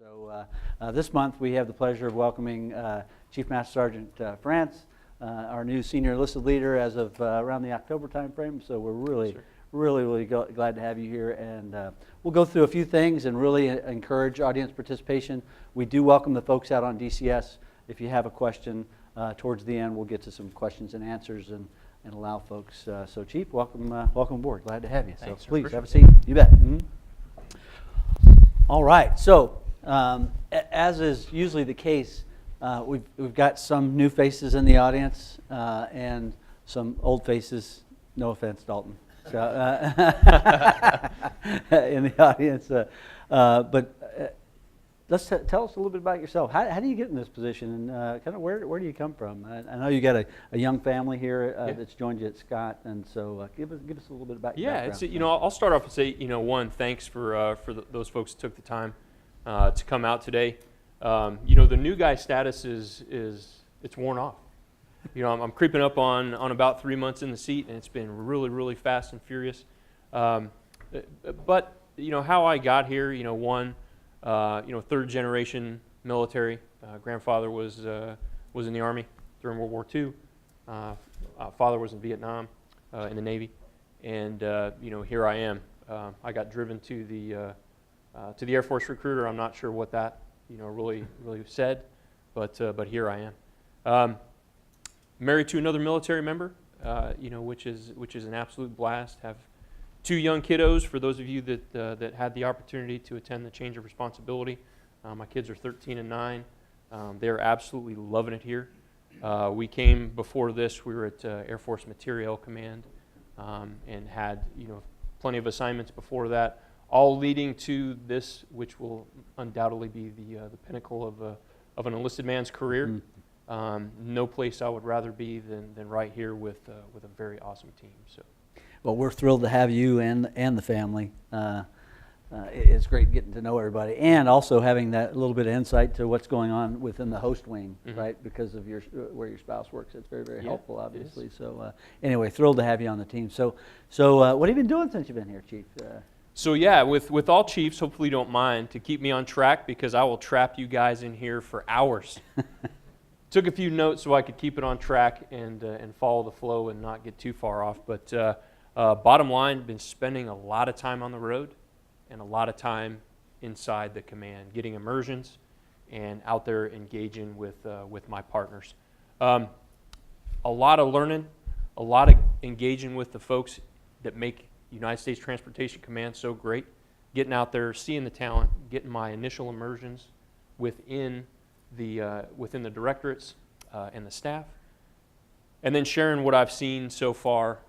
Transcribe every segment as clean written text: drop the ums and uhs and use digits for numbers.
So this month we have the pleasure of welcoming Chief Master Sergeant France, our new senior enlisted leader as of around the October time frame. So we're really glad to have you here, and we'll go through a few things and really encourage audience participation. We do welcome the folks out on DCS. If you have a question towards the end, we'll get to some questions and answers and allow folks. So Chief, welcome aboard. Glad to have you. Thanks, so please have a seat. You bet. Mm-hmm. All right. So as is usually the case, we've got some new faces in the audience and some old faces. No offense, Dalton. So, in the audience, but tell us a little bit about yourself. How do you get in this position, and kind of where do you come from? I know you got a young family here that's joined you at Scott, and so give us a little bit about your background. Yeah, I'll start off and say, one, thanks for those folks who took the time to come out today. The new guy status is it's worn off. I'm creeping up on about 3 months in the seat, and it's been really fast and furious. But how I got here, one, third generation military. Grandfather was in the Army during World War II. Father was in Vietnam in the Navy, and here I am. I got driven to the Air Force recruiter. I'm not sure what that really said, but here I am. Married to another military member, which is an absolute blast. Have 2 young kiddos. For those of you that had the opportunity to attend the change of responsibility, my kids are 13 and 9. They're absolutely loving it here. We came before this. We were at Air Force Materiel Command and had plenty of assignments before that, all leading to this, which will undoubtedly be the pinnacle of an enlisted man's career. Mm-hmm. No place I would rather be than right here with a very awesome team. So, well, we're thrilled to have you and the family. It's great getting to know everybody, and also having that little bit of insight to what's going on within the host wing, mm-hmm. right? Because of where your spouse works, it's very helpful, obviously. So, anyway, thrilled to have you on the team. So what have you been doing since you've been here, Chief? So yeah, with all chiefs, hopefully you don't mind to keep me on track, because I will trap you guys in here for hours. Took a few notes so I could keep it on track and follow the flow and not get too far off. But bottom line, been spending a lot of time on the road and a lot of time inside the command, getting immersions and out there engaging with my partners. A lot of learning, a lot of engaging with the folks that make United States Transportation Command so great. Getting out there, seeing the talent, getting my initial immersions within the directorates and the staff, and then sharing what I've seen so far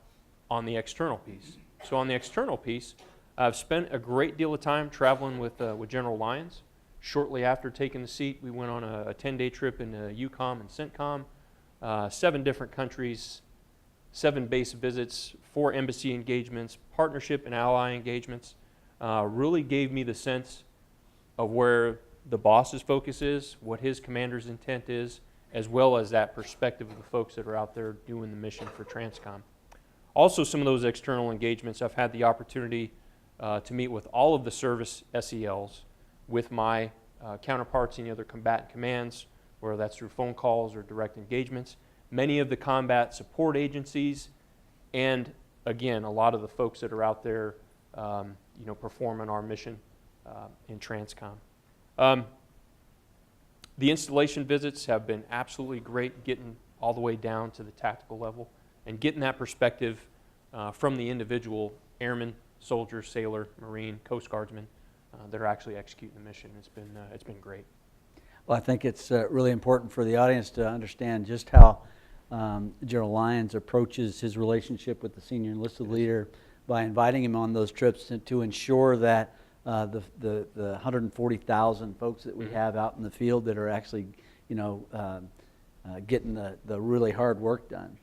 on the external piece. So on the external piece, I've spent a great deal of time traveling with General Lyons. Shortly after taking the seat, we went on a 10-day trip in EUCOM and CENTCOM, 7 different countries, 7 base visits, 4 embassy engagements, partnership and ally engagements. Really gave me the sense of where the boss's focus is, what his commander's intent is, as well as that perspective of the folks that are out there doing the mission for TRANSCOM. Also, some of those external engagements, I've had the opportunity to meet with all of the service SELs, with my counterparts in the other combatant commands, whether that's through phone calls or direct engagements, many of the combat support agencies, and again, a lot of the folks that are out there performing our mission in TRANSCOM. The installation visits have been absolutely great, getting all the way down to the tactical level and getting that perspective from the individual airman, soldier, sailor, Marine, Coast Guardsman that are actually executing the mission. It's been great. Well, I think it's really important for the audience to understand just how General Lyons approaches his relationship with the senior enlisted leader by inviting him on those trips to ensure that the 140,000 folks that we have out in the field that are actually, getting the really hard work done.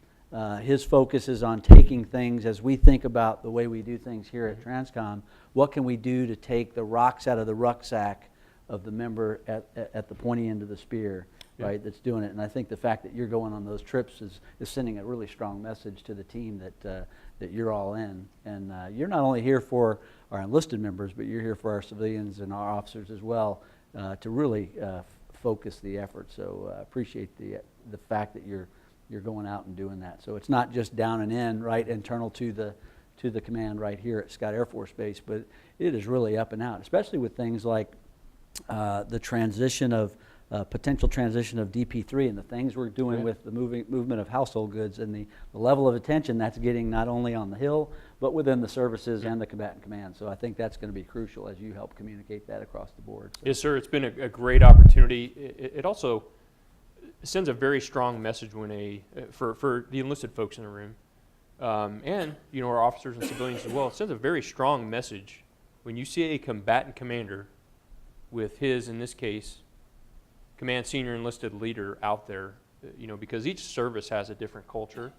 His focus is on taking things, as we think about the way we do things here at TRANSCOM, what can we do to take the rocks out of the rucksack of the member at the pointy end of the spear, right, that's doing it. And I think the fact that you're going on those trips is sending a really strong message to the team that you're all in. And you're not only here for our enlisted members, but you're here for our civilians and our officers as well, to really focus the effort. So I appreciate the fact that you're going out and doing that. So it's not just down and in, right, internal to the command right here at Scott Air Force Base, but it is really up and out, especially with things like the transition of potential transition of DP3 and the things we're doing with the movement of household goods and the level of attention that's getting not only on the Hill, but within the services and the combatant command. So I think that's going to be crucial as you help communicate that across the board. So. Yes, sir. It's been a great opportunity. It also sends a very strong message when for the enlisted folks in the room, and our officers and civilians as well. It sends a very strong message when you see a combatant commander with his, in this case, command senior enlisted leader out there, because each service has a different culture,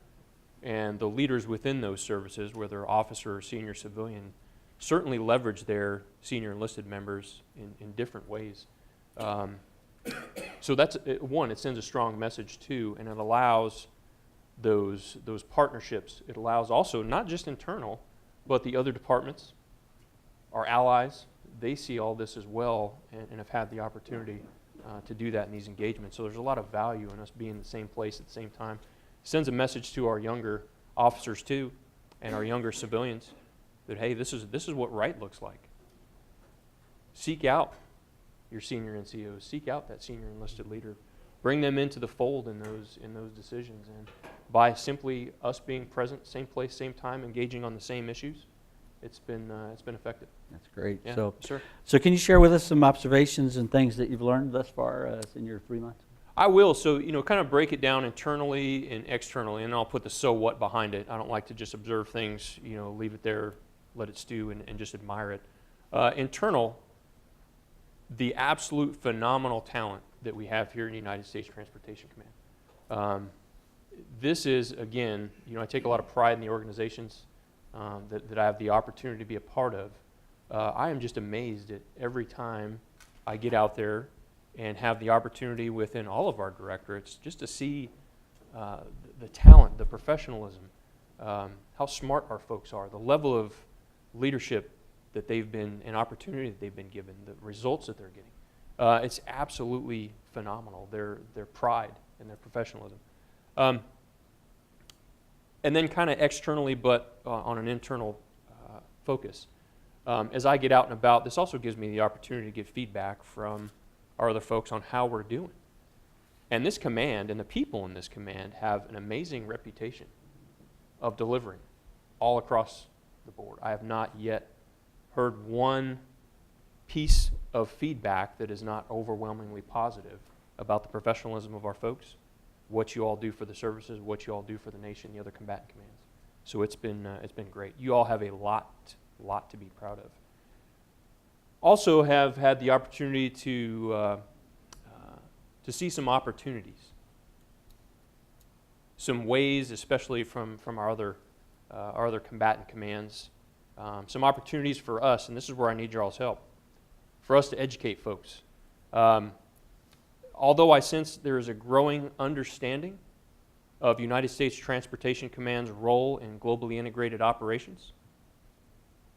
and the leaders within those services, whether officer or senior civilian, certainly leverage their senior enlisted members in different ways. So that's one, it sends a strong message too, and it allows those partnerships. It allows also not just internal, but the other departments, our allies, they see all this as well and have had the opportunity to do that in these engagements. So there's a lot of value in us being in the same place at the same time. It sends a message to our younger officers too, and our younger civilians that, hey, this is what right looks like. Seek out your senior NCOs, seek out that senior enlisted leader, bring them into the fold in those decisions, and by simply us being present, same place, same time, engaging on the same issues, it's been effective. That's great. Yeah, So, sure. So can you share with us some observations and things that you've learned thus far in your 3 months? I will. So, kind of break it down internally and externally, and I'll put the so what behind it. I don't like to just observe things, leave it there, let it stew, and just admire it. Internal, the absolute phenomenal talent that we have here in the United States Transportation Command. This is, again, I take a lot of pride in the organizations that I have the opportunity to be a part of. I am just amazed at every time I get out there and have the opportunity within all of our directorates just to see the talent, the professionalism, how smart our folks are, the level of leadership that they've been, an opportunity that they've been given, the results that they're getting. It's absolutely phenomenal, their pride and their professionalism. And then kind of externally, but on an internal focus. As I get out and about, this also gives me the opportunity to get feedback from our other folks on how we're doing. And this command and the people in this command have an amazing reputation of delivering all across the board. I have not yet heard one piece of feedback that is not overwhelmingly positive about the professionalism of our folks, what you all do for the services, what you all do for the nation, the other combatant commands. So it's been great. You all have a lot to be proud of. Also have had the opportunity to see some opportunities, some ways, especially from our other combatant commands, some opportunities for us, and this is where I need y'all's help, for us to educate folks. Although I sense there is a growing understanding of United States Transportation Command's role in globally integrated operations,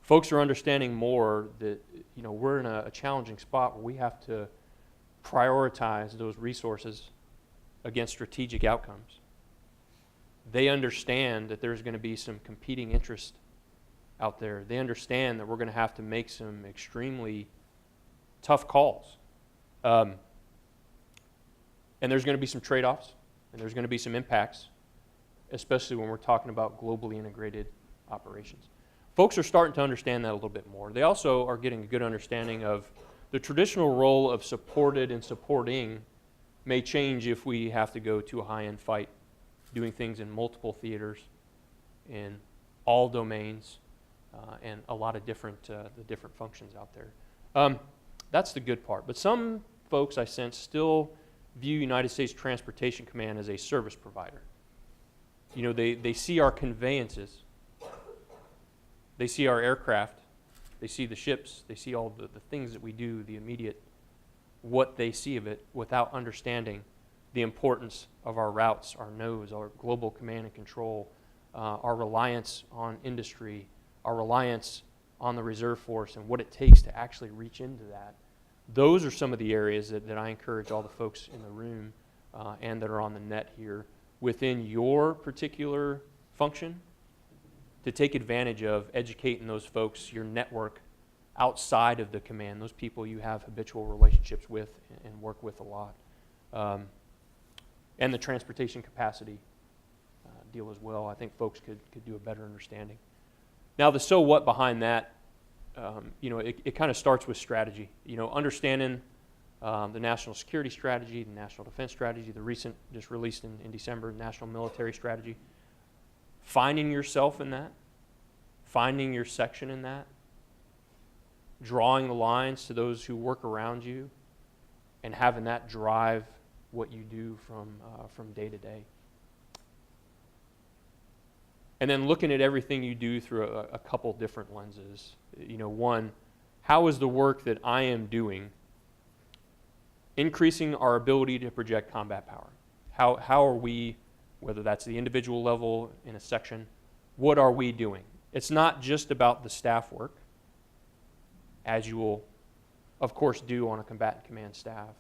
folks are understanding more that we're in a challenging spot where we have to prioritize those resources against strategic outcomes. They understand that there's going to be some competing interests out there. They understand that we're going to have to make some extremely tough calls. And there's going to be some trade-offs, and there's going to be some impacts, especially when we're talking about globally integrated operations. Folks are starting to understand that a little bit more. They also are getting a good understanding of the traditional role of supported and supporting may change if we have to go to a high-end fight, doing things in multiple theaters, in all domains, and a lot of different functions out there. That's the good part. But some folks, I sense, still view United States Transportation Command as a service provider. They see our conveyances, they see our aircraft, they see the ships, they see all the things that we do, the immediate, what they see of it, without understanding the importance of our routes, our nodes, our global command and control, our reliance on industry, our reliance on the reserve force, and what it takes to actually reach into that. Those are some of the areas that I encourage all the folks in the room and that are on the net here within your particular function to take advantage of educating those folks, your network outside of the command, those people you have habitual relationships with and work with a lot. And the transportation capacity deal as well. I think folks could do a better understanding. Now, the so what behind that, it kind of starts with strategy. Understanding the national security strategy, the national defense strategy, the recent, just released in December, national military strategy. Finding yourself in that, finding your section in that, drawing the lines to those who work around you, and having that drive what you do from day to day. And then looking at everything you do through a couple different lenses. One, how is the work that I am doing increasing our ability to project combat power? How are we, whether that's the individual level in a section, what are we doing? It's not just about the staff work, as you will, of course, do on a combatant command staff.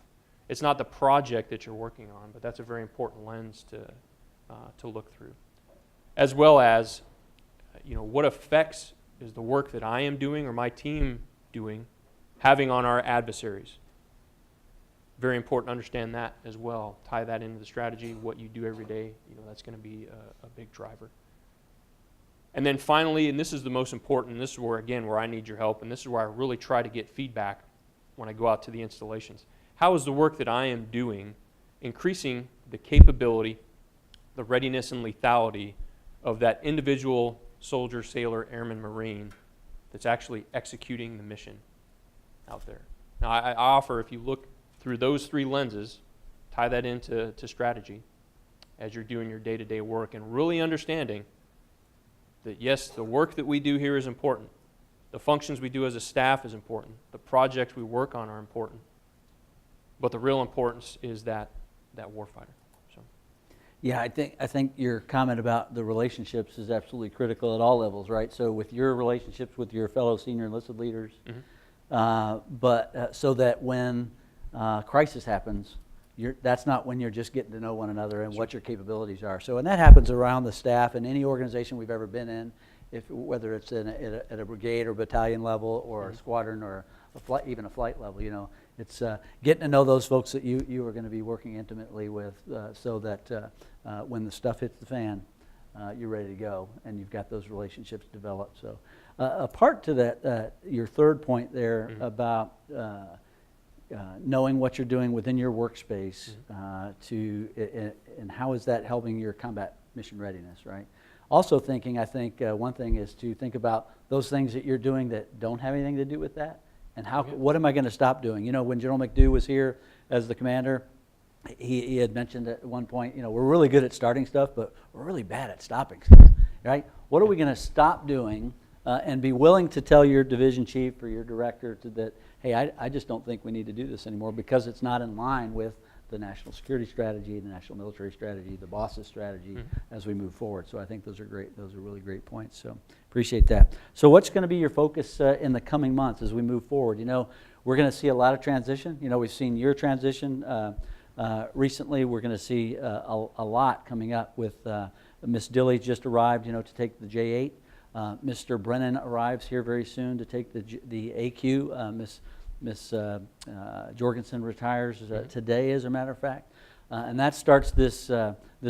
It's not the project that you're working on, but that's a very important lens to look through. As well as, what effects is the work that I am doing or my team doing having on our adversaries? Very important to understand that as well. Tie that into the strategy, what you do every day. That's going to be a big driver. And then finally, and this is the most important, and this is where I need your help, and this is where I really try to get feedback when I go out to the installations. How is the work that I am doing increasing the capability, the readiness and lethality of that individual soldier, sailor, airman, Marine that's actually executing the mission out there? Now, I offer, if you look through those three lenses, tie that into strategy as you're doing your day-to-day work and really understanding that, yes, the work that we do here is important. The functions we do as a staff is important. The projects we work on are important. But the real importance is that warfighter. So. Yeah, I think your comment about the relationships is absolutely critical at all levels, right? So with your relationships with your fellow senior enlisted leaders, so that when crisis happens, that's not when you're just getting to know one another and what your capabilities are. So, and that happens around the staff in any organization we've ever been in, whether it's at a brigade or battalion level or a squadron or even a flight level. It's getting to know those folks that you are going to be working intimately with, so that when the stuff hits the fan, you're ready to go and you've got those relationships developed. So, a part to that, your third point there about knowing what you're doing within your workspace, and how is that helping your combat mission readiness, right? Also thinking, I think one thing is to think about those things that you're doing that don't have anything to do with that, and what am I going to stop doing? When General McDew was here as the commander, he had mentioned at one point, we're really good at starting stuff, but we're really bad at stopping stuff, right? What are we going to stop doing, and be willing to tell your division chief or your director that, hey, I just don't think we need to do this anymore because it's not in line with the national security strategy, the national military strategy, the boss's strategy as we move forward. So I think those are great. Those are really great points. So appreciate that. So what's going to be your focus in the coming months as we move forward? We're going to see a lot of transition. We've seen your transition recently. We're going to see a lot coming up with Miss Dilly just arrived, to take the J8. Mr. Brennan arrives here very soon to take the AQ. Miss Jorgensen retires today, as a matter of fact, and that starts this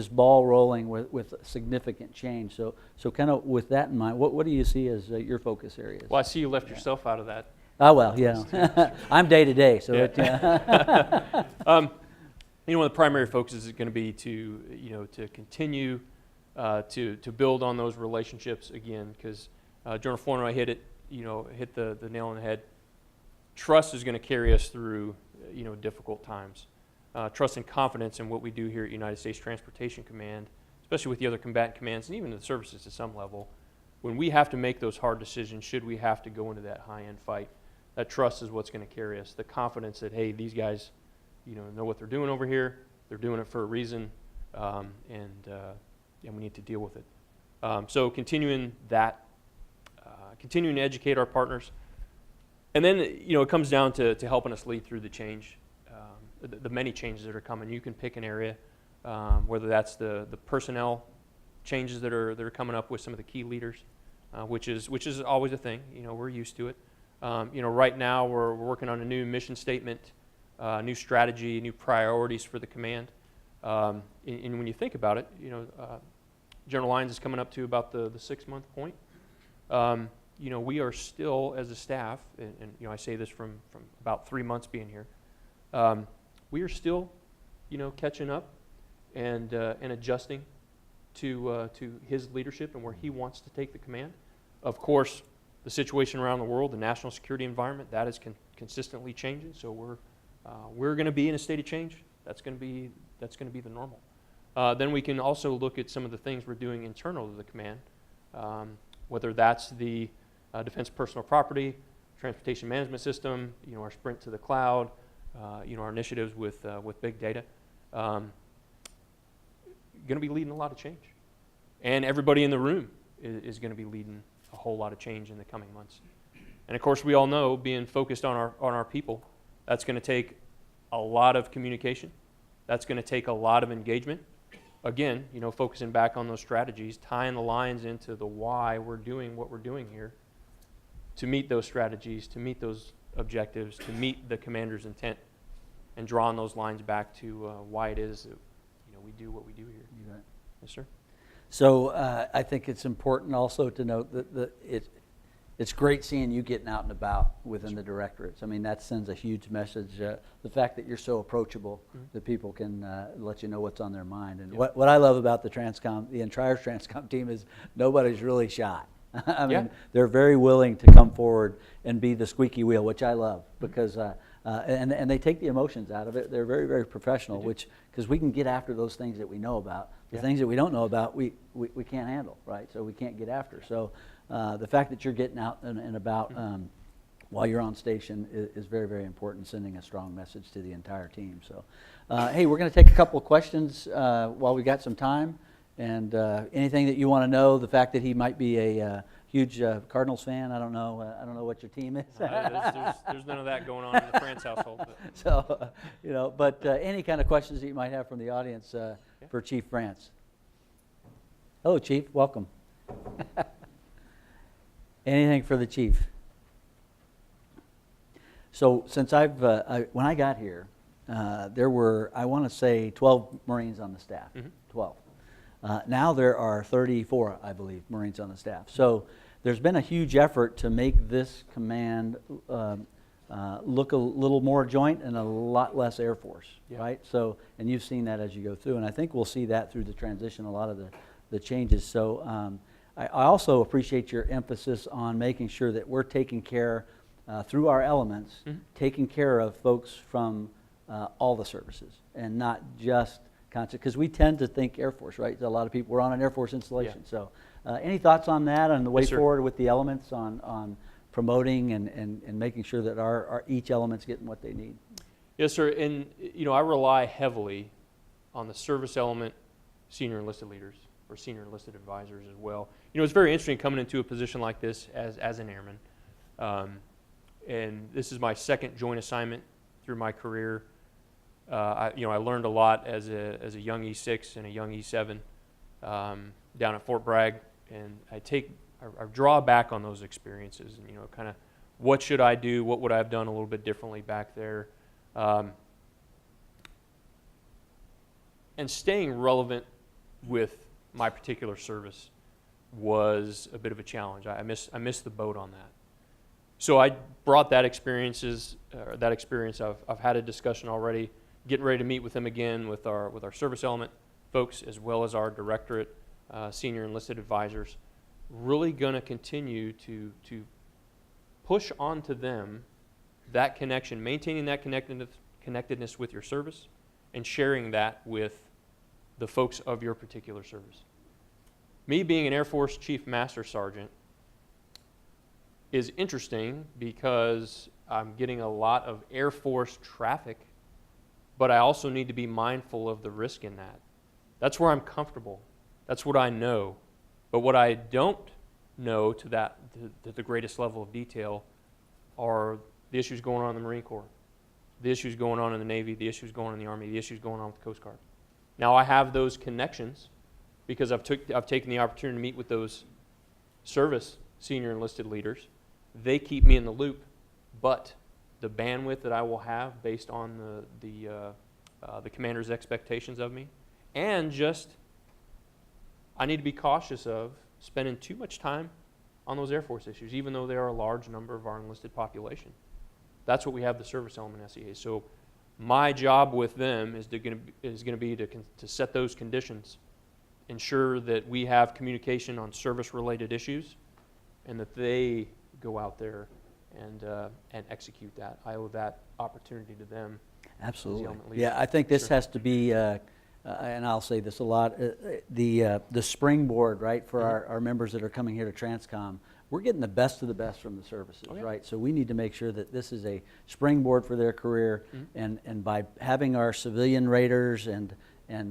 ball rolling with significant change. So kind of with that in mind, what do you see as your focus areas? Well, I see you left yourself out of that. Oh well, yeah. I'm day to day, so yeah. One of the primary focuses is going to be to continue to build on those relationships again, because General Flournoy hit the nail on the head. Trust is going to carry us through difficult times. Trust and confidence in what we do here at United States Transportation Command, especially with the other combatant commands and even the services to some level. When we have to make those hard decisions, should we have to go into that high-end fight, that trust is what's going to carry us. The confidence that, hey, these guys know what they're doing over here. They're doing it for a reason, and we need to deal with it. So continuing to educate our partners, And then, it comes down to helping us lead through the change, the many changes that are coming. You can pick an area, whether that's the personnel changes that are coming up with some of the key leaders, which is always a thing. We're used to it. Right now we're working on a new mission statement, new strategy, new priorities for the command. And when you think about it, General Lyons is coming up to about the 6-month point. We are still, as a staff, and I say this from about 3 months being here, we are still, catching up and adjusting to his leadership and where he wants to take the command. Of course, the situation around the world, the national security environment, that is consistently changing. So we're going to be in a state of change. That's going to be the normal. Then we can also look at some of the things we're doing internal to the command, whether that's the defense personal property, transportation management system, our sprint to the cloud, our initiatives with big data. Going to be leading a lot of change, and everybody in the room is going to be leading a whole lot of change in the coming months. And of course, we all know, being focused on our people, that's going to take a lot of communication. That's going to take a lot of engagement. Again, focusing back on those strategies, tying the lines into the why we're doing what we're doing here to meet those strategies, to meet those objectives, to meet the commander's intent, and drawing those lines back to why it is that we do what we do here. You bet. Yes, sir. So I think it's important also to note that it's great seeing you getting out and about within the directorates. I mean, that sends a huge message. The fact that you're so approachable, that people can let you know what's on their mind. And what I love about the entire TRANSCOM team is nobody's really shy. I mean, they're very willing to come forward and be the squeaky wheel, which I love, because and they take the emotions out of it. They're very, very professional, because we can get after those things that we know about. The things that we don't know about, we can't handle, right? So we can't get after. So the fact that you're getting out and about while you're on station is very, very important, sending a strong message to the entire team. So, hey, we're going to take a couple of questions while we got some time. And anything that you want to know, the fact that he might be a huge Cardinals fan, I don't know what your team is. There's none of that going on in the France household. But. So, but any kind of questions that you might have from the audience for Chief France. Hello, Chief. Welcome. Anything for the Chief? So since when I got here, there were, I want to say, 12 Marines on the staff. 12. Now there are 34, I believe, Marines on the staff. So there's been a huge effort to make this command look a little more joint and a lot less Air Force, right? So, and you've seen that as you go through, and I think we'll see that through the transition, a lot of the changes. So I also appreciate your emphasis on making sure that we're taking care, through our elements, taking care of folks from all the services, and not just because we tend to think Air Force, right? A lot of people, we're on an Air Force installation. So any thoughts on that, on the way forward with the elements, on promoting and making sure that each element's getting what they need? Yes, sir. And, I rely heavily on the service element senior enlisted leaders or senior enlisted advisors as well. It's very interesting coming into a position like this as an airman. And this is my second joint assignment through my career. I learned a lot as a young E6 and a young E7 down at Fort Bragg, and I draw back on those experiences and kind of what should I do, what would I have done a little bit differently back there, and staying relevant with my particular service was a bit of a challenge. I missed the boat on that. So I brought that experience. I've had a discussion already, getting ready to meet with them again with our service element folks, as well as our directorate senior enlisted advisors. Really going to continue to push onto them that connection, maintaining that connectedness with your service, and sharing that with the folks of your particular service. Me being an Air Force Chief Master Sergeant is interesting because I'm getting a lot of Air Force traffic, but I also need to be mindful of the risk in that. That's where I'm comfortable. That's what I know. But what I don't know to the greatest level of detail are the issues going on in the Marine Corps, the issues going on in the Navy, the issues going on in the Army, the issues going on with the Coast Guard. Now I have those connections because I've taken the opportunity to meet with those service senior enlisted leaders. They keep me in the loop, but the bandwidth that I will have based on the commander's expectations of me, and just I need to be cautious of spending too much time on those Air Force issues, even though they are a large number of our enlisted population. That's what we have the service element SEAs. So my job with them is going to be to set those conditions, ensure that we have communication on service-related issues, and that they go out there and execute that. I owe that opportunity to them. Absolutely. Yeah, I think this has to be, and I'll say this a lot, the springboard, right, for our members that are coming here to TRANSCOM. We're getting the best of the best from the services, right? So we need to make sure that this is a springboard for their career, and by having our civilian raiders and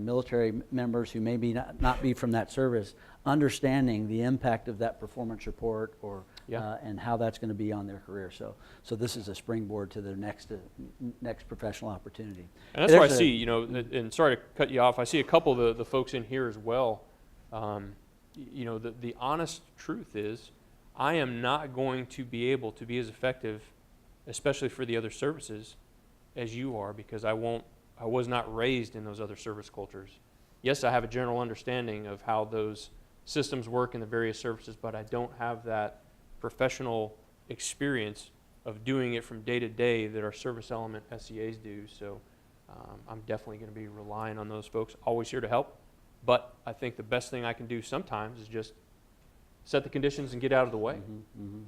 military members who maybe not be from that service, understanding the impact of that performance report or and how that's going to be on their career. So this is a springboard to their next professional opportunity. And that's why I see, you know, and sorry to cut you off, I see a couple of the folks in here as well. You know, the honest truth is, I am not going to be able to be as effective, especially for the other services, as you are, because I was not raised in those other service cultures. Yes, I have a general understanding of how those systems work in the various services, but I don't have that professional experience of doing it from day to day that our service element SEAs do. So I'm definitely going to be relying on those folks, always here to help. But I think the best thing I can do sometimes is just set the conditions and get out of the way,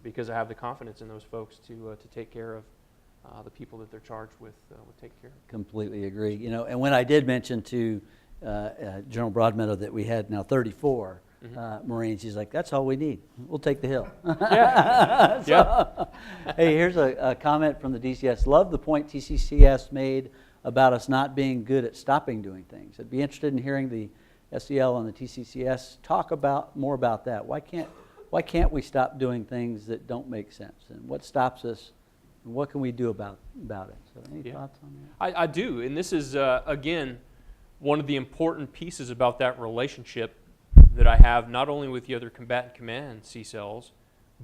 because I have the confidence in those folks to take care of the people that they're charged with taking care of. Completely agree. You know, and when I did mention to General Broadmeadow that we had now 34 Marines, he's like, "That's all we need. We'll take the hill." Hey, here's a comment from the DCS. Love the point TCCS made about us not being good at stopping doing things. I'd be interested in hearing the SEL and the TCCS talk more about that. Why can't we stop doing things that don't make sense? And what stops us? And what can we do about it? So any thoughts on that? I do, and this is, again, one of the important pieces about that relationship that I have, not only with the other combatant command CCELs,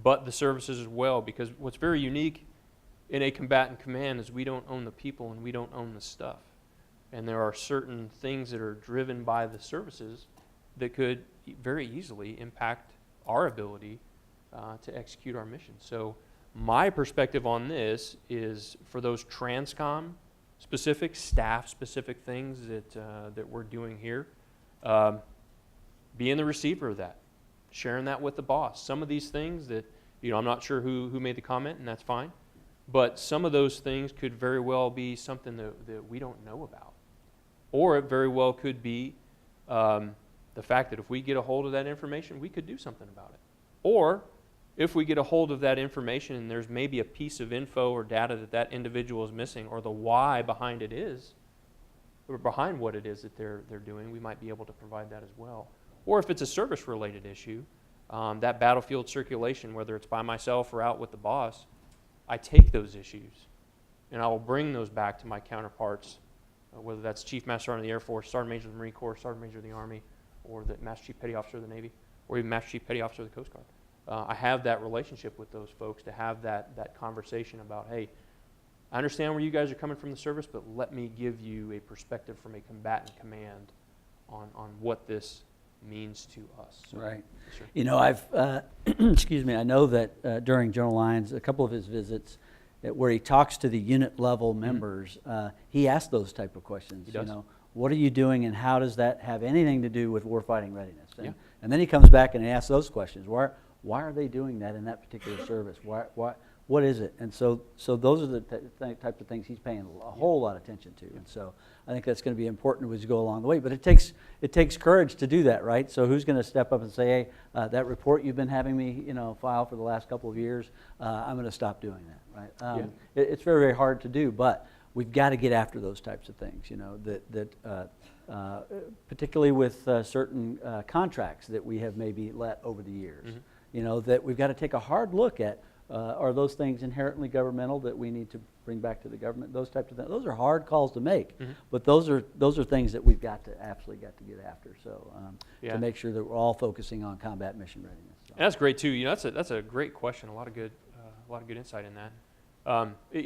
but the services as well, because what's very unique in a combatant command is we don't own the people and we don't own the stuff. And there are certain things that are driven by the services that could very easily impact our ability to execute our mission. So my perspective on this is for those TRANSCOM specific, staff specific things that we're doing here, being the receiver of that, sharing that with the boss. Some of these things that, you know, I'm not sure who made the comment, and that's fine, but some of those things could very well be something that we don't know about. Or it very well could be the fact that if we get a hold of that information, we could do something about it. Or if we get a hold of that information and there's maybe a piece of info or data that individual is missing, or the why behind it is, or behind what it is that they're doing, we might be able to provide that as well. Or if it's a service-related issue, that battlefield circulation, whether it's by myself or out with the boss, I take those issues and I will bring those back to my counterparts, whether that's Chief Master Sergeant of the Air Force, Sergeant Major of the Marine Corps, Sergeant Major of the Army, or the Master Chief Petty Officer of the Navy, or even Master Chief Petty Officer of the Coast Guard. I have that relationship with those folks to have that conversation about, hey, I understand where you guys are coming from the service, but let me give you a perspective from a combatant command on what this means to us. So, right. Sure. You know, I've, excuse me, I know that during General Lyons, a couple of his visits, where he talks to the unit level members, he asks those type of questions. He does. You know, what are you doing and how does that have anything to do with warfighting readiness? And then he comes back and he asks those questions. Why are they doing that in that particular service? What is it? And so those are the types of things he's paying a whole lot of attention to. And so I think that's going to be important as we go along the way. But it takes courage to do that, right? So who's going to step up and say, hey, that report you've been having me, file for the last couple of years, I'm going to stop doing that, right? It's very, very hard to do, but we've got to get after those types of things, particularly with certain contracts that we have maybe let over the years. That we've got to take a hard look at are those things inherently governmental that we need to bring back to the government? Those types of things. Those are hard calls to make, but those are things that we've absolutely got to get after. So to make sure that we're all focusing on combat mission readiness. So. And that's great too. That's a great question. A lot of good insight in that.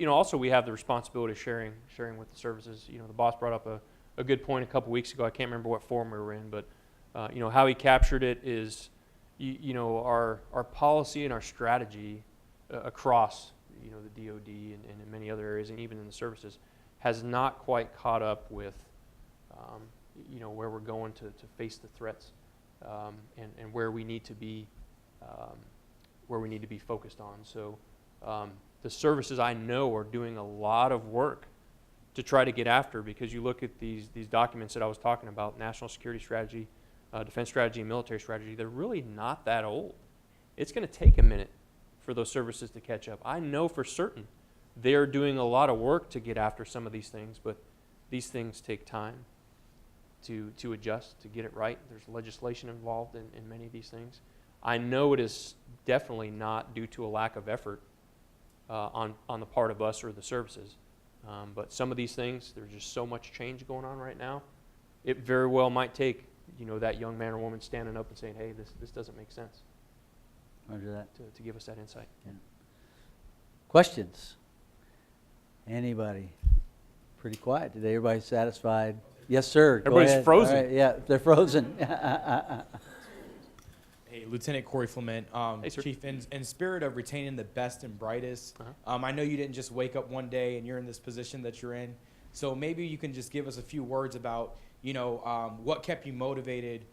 Also we have the responsibility of sharing with the services. The boss brought up a good point a couple weeks ago. I can't remember what forum we were in, but how he captured it is, our policy and our strategy across the DoD and in many other areas, and even in the services, has not quite caught up with where we're going to face the threats, and where we need to be focused on. So the services, I know, are doing a lot of work to try to get after, because you look at these documents that I was talking about, national security strategy, defense strategy, and military strategy, they're really not that old. It's going to take a minute for those services to catch up. I know for certain they're doing a lot of work to get after some of these things, but these things take time to adjust, to get it right. There's legislation involved in many of these things. I know it is definitely not due to a lack of effort on the part of us or the services. But some of these things, there's just so much change going on right now. It very well might take, that young man or woman standing up and saying, hey, this doesn't make sense. Roger that. To give us that insight. Yeah. Questions? Anybody? Pretty quiet today. Everybody's satisfied? Yes, sir. Everybody's frozen. All right, yeah, they're frozen. Hey, Lieutenant Corey Flement. Hey, sir. Chief, in spirit of retaining the best and brightest, I know you didn't just wake up one day and you're in this position that you're in. So maybe you can just give us a few words about, what kept you motivated,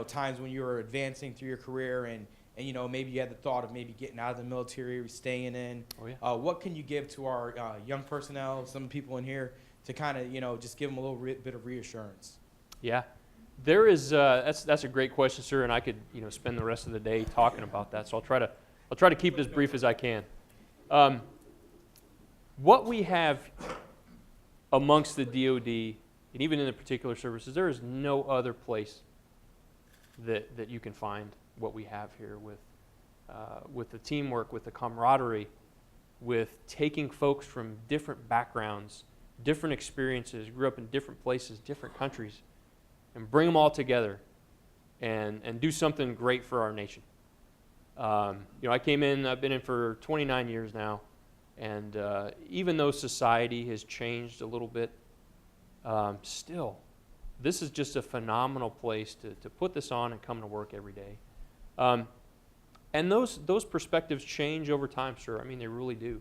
times when you were advancing through your career and maybe you had the thought of maybe getting out of the military or staying in. Oh, yeah. What can you give to our young personnel, some people in here, to kind of, just give them a little bit of reassurance? Yeah. There is that's a great question, sir, and I could spend the rest of the day talking about that. So I'll try to keep it as brief as I can. What we have amongst the DoD and even in the particular services, there is no other place that you can find what we have here with the teamwork, with the camaraderie, with taking folks from different backgrounds, different experiences, grew up in different places, different countries, and bring them all together and do something great for our nation. I came in, I've been in for 29 years now, and even though society has changed a little bit, still, this is just a phenomenal place to put this on and come to work every day. And those perspectives change over time, sir. I mean, they really do.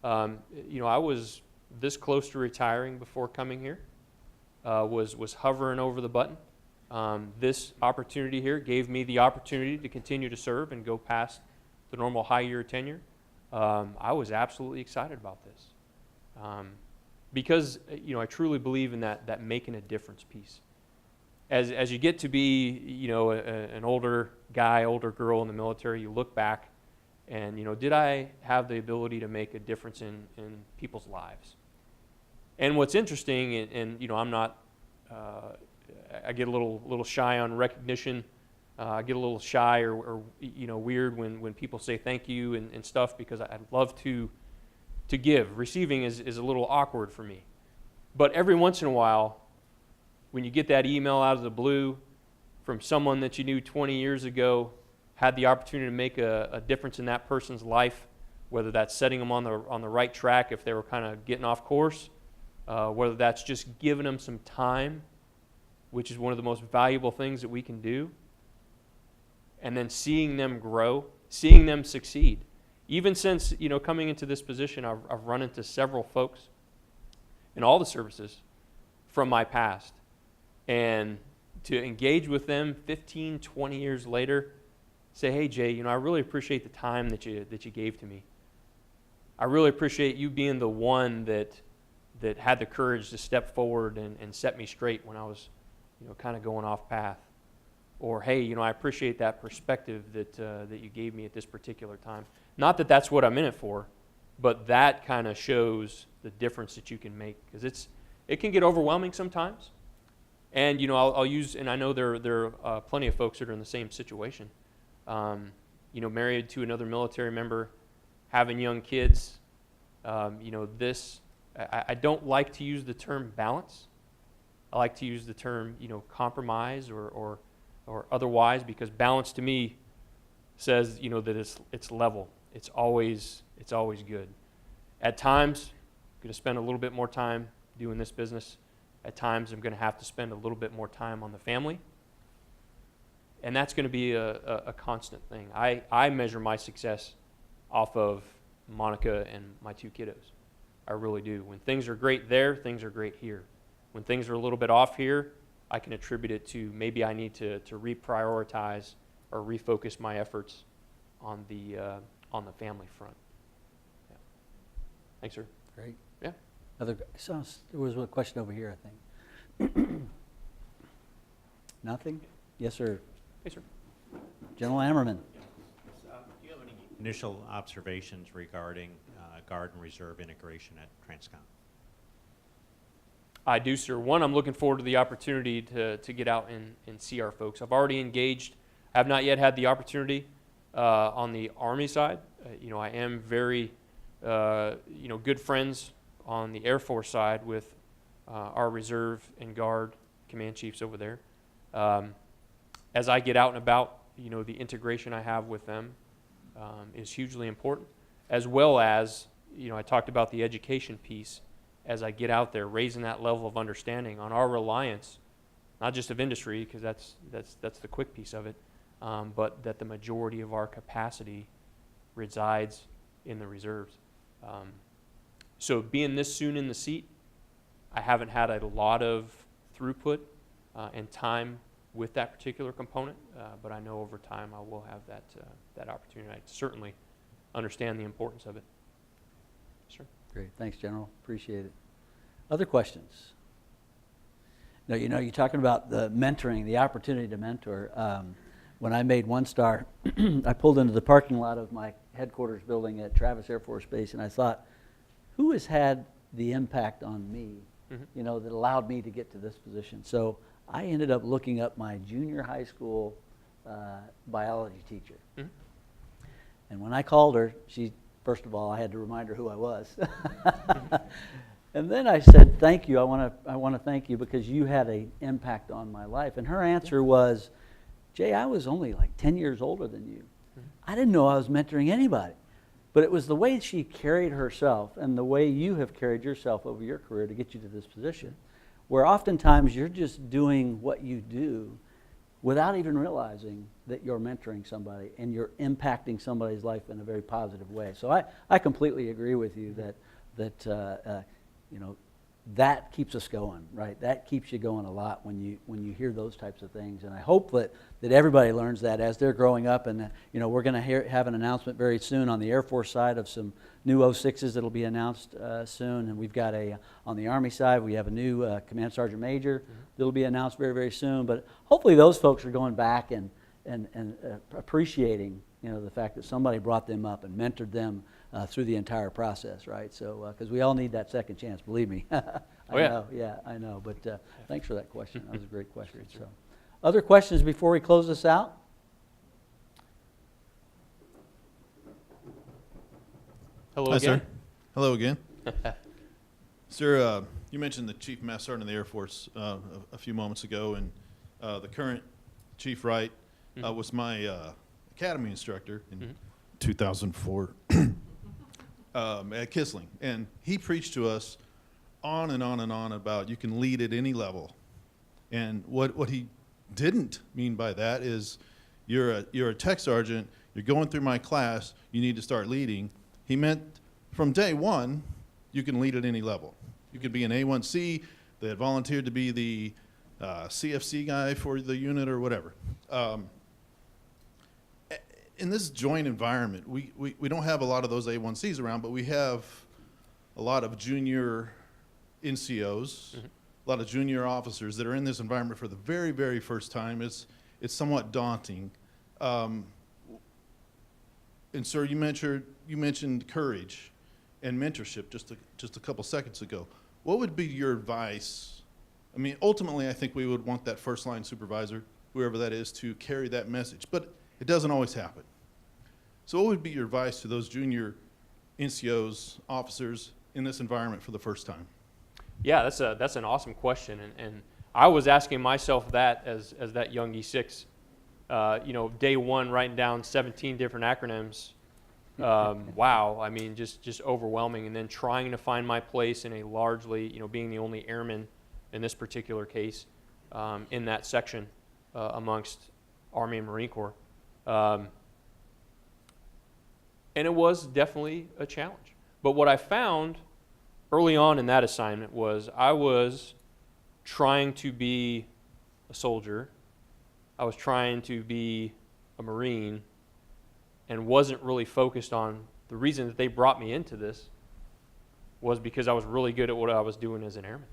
I was this close to retiring before coming here. Was hovering over the button. This opportunity here gave me the opportunity to continue to serve and go past the normal high-year tenure. I was absolutely excited about this because I truly believe in that making a difference piece. As you get to be an older guy, older girl in the military, you look back and did I have the ability to make a difference in people's lives? And what's interesting, and I'm not, I get a little shy on recognition. I get a little shy or weird when people say thank you and stuff, because I'd love to give. Receiving is a little awkward for me. But every once in a while, when you get that email out of the blue from someone that you knew 20 years ago, had the opportunity to make a difference in that person's life, whether that's setting them on the right track if they were kind of getting off course, whether that's just giving them some time, which is one of the most valuable things that we can do, and then seeing them grow, seeing them succeed. Even since coming into this position, I've run into several folks in all the services from my past, and to engage with them 15, 20 years later, say, hey Jay, I really appreciate the time that you gave to me. I really appreciate you being the one that had the courage to step forward and set me straight when I was kind of going off path. Or, hey, I appreciate that perspective that you gave me at this particular time. Not that that's what I'm in it for, but that kind of shows the difference that you can make, because it can get overwhelming sometimes. And I'll use, and I know there are plenty of folks that are in the same situation. Married to another military member, having young kids, you know, I don't like to use the term balance. I like to use the term, you know, compromise or otherwise, because balance to me says, you know, that it's level. It's always good. At times, I'm going to spend a little bit more time doing this business. At times, I'm going to have to spend a little bit more time on the family. And that's going to be a constant thing. I measure my success off of Monica and my 2 kiddos. I really do. When things are great there, things are great here. When things are a little bit off here, I can attribute it to maybe I need to reprioritize or refocus my efforts on the family front. Yeah. Thanks, sir. Great. Yeah. So there was a question over here, I think. Nothing? Yes, sir. Hey, sir. General Ammerman. Do you have any initial observations regarding Guard and Reserve integration at TRANSCOM? I do, sir. One, I'm looking forward to the opportunity to get out and see our folks. I've already engaged. I have not yet had the opportunity on the Army side. You know, I am very, you know, good friends on the Air Force side with our Reserve and Guard command chiefs over there. As I get out and about, you know, the integration I have with them is hugely important, as well as, you know, I talked about the education piece. As I get out there, raising that level of understanding on our reliance, not just of industry, because that's the quick piece of it, but that the majority of our capacity resides in the reserves. So being this soon in the seat, I haven't had a lot of throughput and time with that particular component, but I know over time I will have that opportunity. I certainly understand the importance of it. Sure. Great. Thanks, General. Appreciate it. Other questions? No, you know, you're talking about the mentoring, the opportunity to mentor. When I made 1 star, I pulled into the parking lot of my headquarters building at Travis Air Force Base, and I thought, who has had the impact on me, you know, that allowed me to get to this position? So I ended up looking up my junior high school biology teacher. And when I called her, first of all, I had to remind her who I was. And then I said, thank you, I want to thank you because you had an impact on my life. And her answer was, Jay, I was only like 10 years older than you. I didn't know I was mentoring anybody. But it was the way she carried herself and the way you have carried yourself over your career to get you to this position, where oftentimes you're just doing what you do without even realizing that you're mentoring somebody and you're impacting somebody's life in a very positive way. So I completely agree with you that you know, that keeps us going, right? That keeps you going a lot when you hear those types of things. And I hope that everybody learns that as they're growing up. And you know, we're going to have an announcement very soon on the Air Force side of some new 06s that'll be announced soon. And we've got on the Army side, we have a new Command Sergeant Major that'll be announced very, very soon. But hopefully those folks are going back and appreciating, you know, the fact that somebody brought them up and mentored them through the entire process, right? So, because we all need that second chance, believe me. I know. But thanks for that question. That was a great question. So, other questions before we close this out? Hello Hi, again. sir. Hello again. Sir, you mentioned the Chief Master Sergeant of the Air Force a few moments ago, and the current Chief Wright was my academy instructor in 2004 at Kissling. And he preached to us on and on and on about you can lead at any level. And what he didn't mean by that is you're a tech sergeant, you're going through my class, you need to start leading. He meant from day one, you can lead at any level. You could be an A1C that had volunteered to be the CFC guy for the unit or whatever. In this joint environment, we don't have a lot of those A1Cs around, but we have a lot of junior NCOs, a lot of junior officers that are in this environment for the very, very first time. It's somewhat daunting. And sir, you mentioned courage and mentorship just a couple seconds ago. What would be your advice? I mean, ultimately, I think we would want that first line supervisor, whoever that is, to carry that message, but it doesn't always happen. So what would be your advice to those junior NCOs, officers in this environment for the first time? Yeah, that's an awesome question, and I was asking myself that as that young E6. Day one, writing down 17 different acronyms. Wow, I mean, just overwhelming. And then trying to find my place in a largely, being the only airman in this particular case, in that section amongst Army and Marine Corps. And it was definitely a challenge. But what I found early on in that assignment was I was trying to be a soldier. I was trying to be a Marine and wasn't really focused on the reason that they brought me into this was because I was really good at what I was doing as an airman.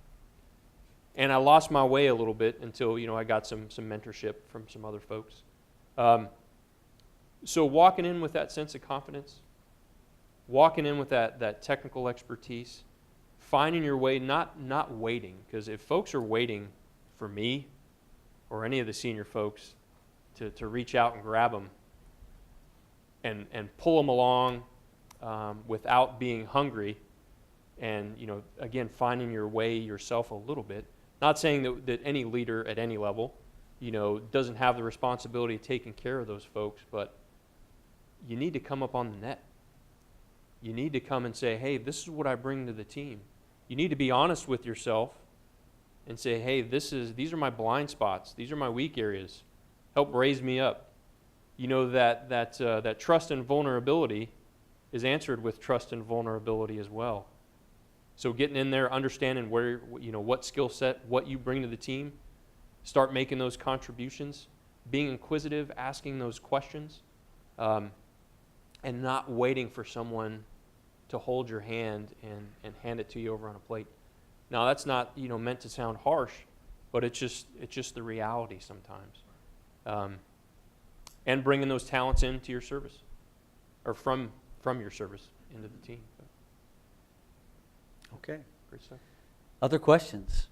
And I lost my way a little bit until, I got some mentorship from some other folks. So walking in with that sense of confidence, walking in with that technical expertise, finding your way, not waiting, because if folks are waiting for me or any of the senior folks to reach out and grab them and pull them along without being hungry and, again, finding your way yourself a little bit. Not saying that any leader at any level, doesn't have the responsibility of taking care of those folks, but you need to come up on the net. You need to come and say, hey, this is what I bring to the team. You need to be honest with yourself and say, hey, these are my blind spots. These are my weak areas. Help raise me up. That trust and vulnerability is answered with trust and vulnerability as well. So getting in there, understanding where, what skill set, what you bring to the team, start making those contributions, being inquisitive, asking those questions, and not waiting for someone to hold your hand and hand it to you over on a plate. Now that's not meant to sound harsh, but it's just the reality sometimes. And bringing those talents into your service, or from your service into the team. Okay. Great stuff. Other questions?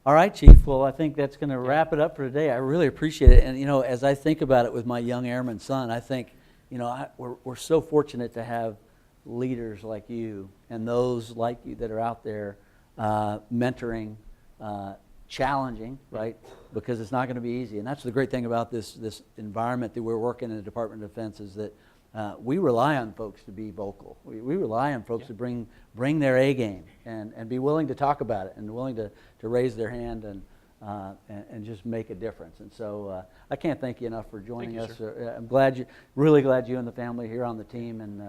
All right, Chief. Well, I think that's going to wrap it up for today. I really appreciate it. And, as I think about it with my young airman son, I think, we're so fortunate to have leaders like you and those like you that are out there mentoring, challenging, right? Because it's not going to be easy. And that's the great thing about this environment that we're working in the Department of Defense is that we rely on folks to be vocal. We rely on folks to bring their A game and be willing to talk about it and willing to raise their hand and just make a difference. And so I can't thank you enough for joining us. I'm really glad you and the family are here on the team, and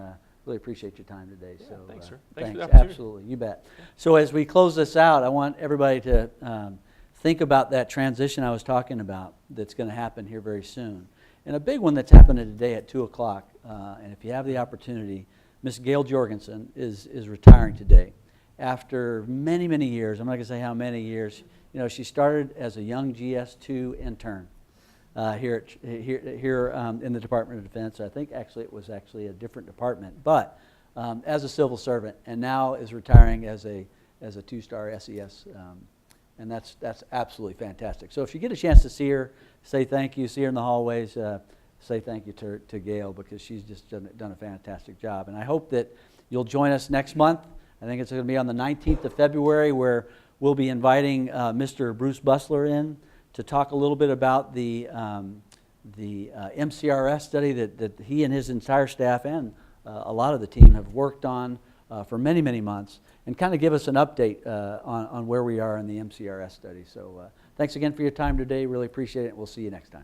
really appreciate your time today. Yeah, so thanks, sir. Thanks for the opportunity. Absolutely, you bet. So as we close this out, I want everybody to think about that transition I was talking about that's going to happen here very soon. And a big one that's happening today at 2 o'clock, and if you have the opportunity, Miss Gail Jorgensen is retiring today. After many, many years, I'm not going to say how many years, she started as a young GS2 intern here in the Department of Defense. I think actually it was actually a different department, but as a civil servant, and now is retiring as a 2-star SES, and that's absolutely fantastic. So if you get a chance to see her, say thank you. See her in the hallways. Say thank you to Gail, because she's just done a fantastic job. And I hope that you'll join us next month. I think it's going to be on the 19th of February, where we'll be inviting Mr. Bruce Busler in to talk a little bit about the MCRS study that he and his entire staff and a lot of the team have worked on for many, many months, and kind of give us an update on where we are in the MCRS study. So thanks again for your time today. Really appreciate it. We'll see you next time.